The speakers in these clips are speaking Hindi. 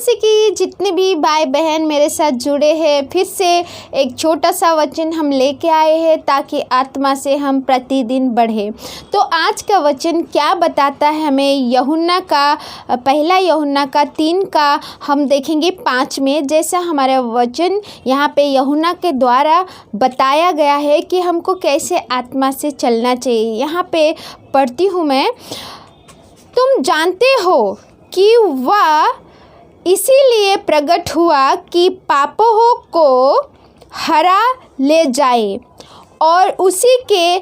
मसीह की जितने भी भाई बहन मेरे साथ जुड़े हैं, फिर से एक छोटा सा वचन हम लेके आए हैं ताकि आत्मा से हम प्रतिदिन बढ़े। तो आज का वचन क्या बताता है हमें, यूहन्ना का पहला यूहन्ना का 3 का हम देखेंगे 5 में। जैसा हमारा वचन यहाँ पे यूहन्ना के द्वारा बताया गया है कि हमको कैसे आत्मा से चलना चाहिए। यहाँ पे पढ़ती हूँ मैं, तुम जानते हो कि वह इसीलिए प्रकट हुआ कि पापों को हरा ले जाए और उसी के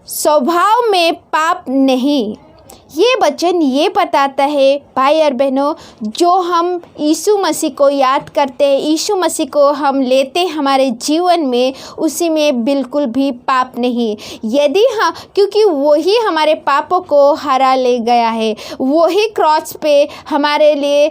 स्वभाव में पाप नहीं। ये वचन ये बताता है भाई और बहनों, जो हम यीशु मसीह को याद करते हैं, यीशु मसीह को हम लेते हमारे जीवन में, उसी में बिल्कुल भी पाप नहीं। यदि हाँ, क्योंकि वही हमारे पापों को हरा ले गया है, वही क्रॉस पे हमारे लिए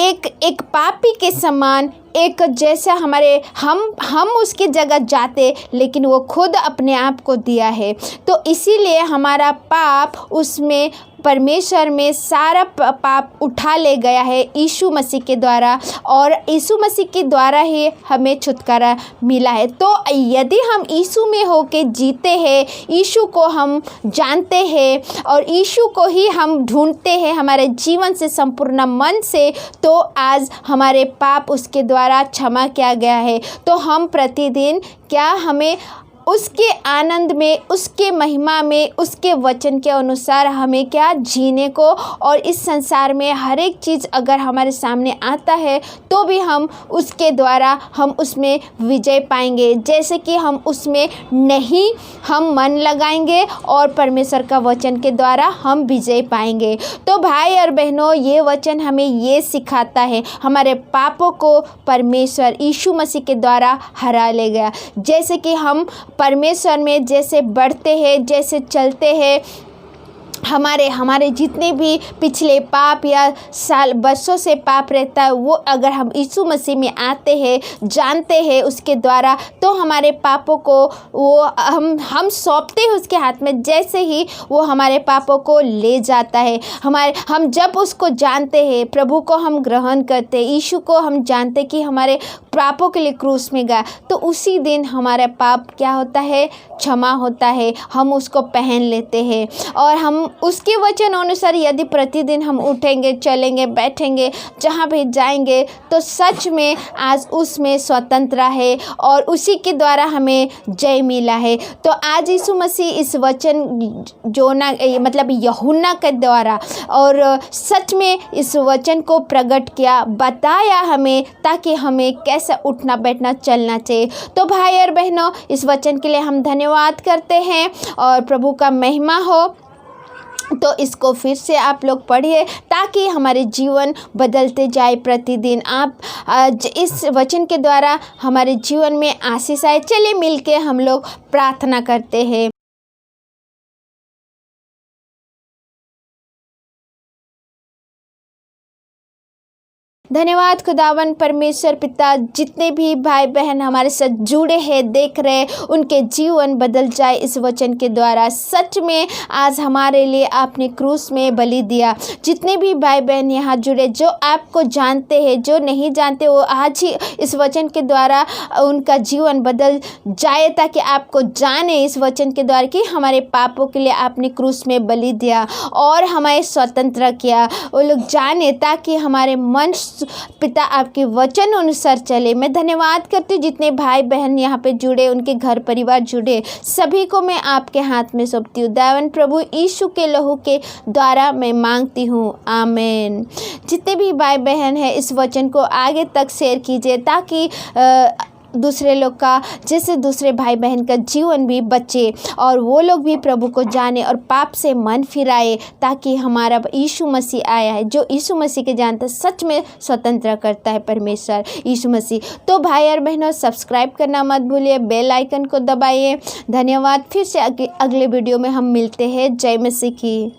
एक पापी के समान, एक जैसा हमारे हम उसकी जगह जाते, लेकिन वो खुद अपने आप को दिया है। तो इसीलिए हमारा पाप उसमें परमेश्वर में सारा पाप उठा ले गया है यीशु मसीह के द्वारा, और यीशु मसीह के द्वारा ही हमें छुटकारा मिला है। तो यदि हम यीशु में होके जीते हैं, यीशु को हम जानते हैं और यीशु को ही हम ढूंढते हैं हमारे जीवन से संपूर्ण मन से, तो आज हमारे पाप उसके द्वारा क्षमा किया गया है। तो हम प्रतिदिन क्या हमें उसके आनंद में, उसके महिमा में, उसके वचन के अनुसार हमें क्या जीने को, और इस संसार में हर एक चीज़ अगर हमारे सामने आता है तो भी हम उसके द्वारा हम उसमें विजय पाएंगे। जैसे कि हम उसमें नहीं हम मन लगाएंगे और परमेश्वर का वचन के द्वारा हम विजय पाएंगे। तो भाई और बहनों, ये वचन हमें ये सिखाता है, हमारे पापों को परमेश्वर यीशु मसीह के द्वारा हरा ले गया। जैसे कि हम परमेश्वर में जैसे बढ़ते हैं, जैसे चलते हैं, हमारे जितने भी पिछले पाप या साल बरसों से पाप रहता है, वो अगर हम यीशु मसीह में आते हैं, जानते हैं उसके द्वारा, तो हमारे पापों को वो हम सौंपते हैं उसके हाथ में। जैसे ही वो हमारे पापों को ले जाता है, हम जब उसको जानते हैं, प्रभु को हम ग्रहण करते हैं, यीशु को हम जानते कि हमारे पापों के लिए क्रूस में गया, तो उसी दिन हमारा पाप क्या होता है, क्षमा होता है। हम उसको पहन लेते हैं और हम उसके वचन अनुसार यदि प्रतिदिन हम उठेंगे, चलेंगे, बैठेंगे, जहाँ भी जाएंगे, तो सच में आज उसमें स्वतंत्र है और उसी के द्वारा हमें जय मिला है। तो आज यीशु मसीह इस वचन मतलब यूहन्ना के द्वारा और सच में इस वचन को प्रकट किया, बताया हमें, ताकि हमें कैसे उठना, बैठना, चलना चाहिए। तो भाई और बहनों, इस वचन के लिए हम धन्यवाद करते हैं और प्रभु का महिमा हो। तो इसको फिर से आप लोग पढ़िए ताकि हमारे जीवन बदलते जाए प्रतिदिन। आप इस वचन के द्वारा हमारे जीवन में आशीष आए। चलिए मिलके हम लोग प्रार्थना करते हैं। धन्यवाद खुदावन परमेश्वर पिता, जितने भी भाई बहन हमारे साथ जुड़े हैं, देख रहे, उनके जीवन बदल जाए इस वचन के द्वारा। सच में आज हमारे लिए आपने क्रूस में बलि दिया। जितने भी भाई बहन यहाँ जुड़े, जो आपको जानते हैं, जो नहीं जानते, वो आज ही इस वचन के द्वारा उनका जीवन बदल जाए, ताकि आपको जाने इस वचन के द्वारा कि हमारे पापों के लिए आपने क्रूस में बलि दिया और हमें स्वतंत्र किया। वो लोग जाने ताकि हमारे मन पिता आपके वचन अनुसार चले। मैं धन्यवाद करती हूँ जितने भाई बहन यहाँ पे जुड़े, उनके घर परिवार जुड़े, सभी को मैं आपके हाथ में सौंपती हूँ। दयावान प्रभु यीशु के लहू के द्वारा मैं मांगती हूँ, आमीन। जितने भी भाई बहन हैं, इस वचन को आगे तक शेयर कीजिए ताकि दूसरे लोग का, जैसे दूसरे भाई बहन का जीवन भी बचे और वो लोग भी प्रभु को जाने और पाप से मन फिराए, ताकि हमारा यीशु मसीह आया है, जो यीशु मसीह के जानता सच में स्वतंत्र करता है परमेश्वर यीशु मसीह। तो भाई और बहनों, सब्सक्राइब करना मत भूलिए, बेल आइकन को दबाइए। धन्यवाद। फिर से अगले वीडियो में हम मिलते हैं। जय मसीह की।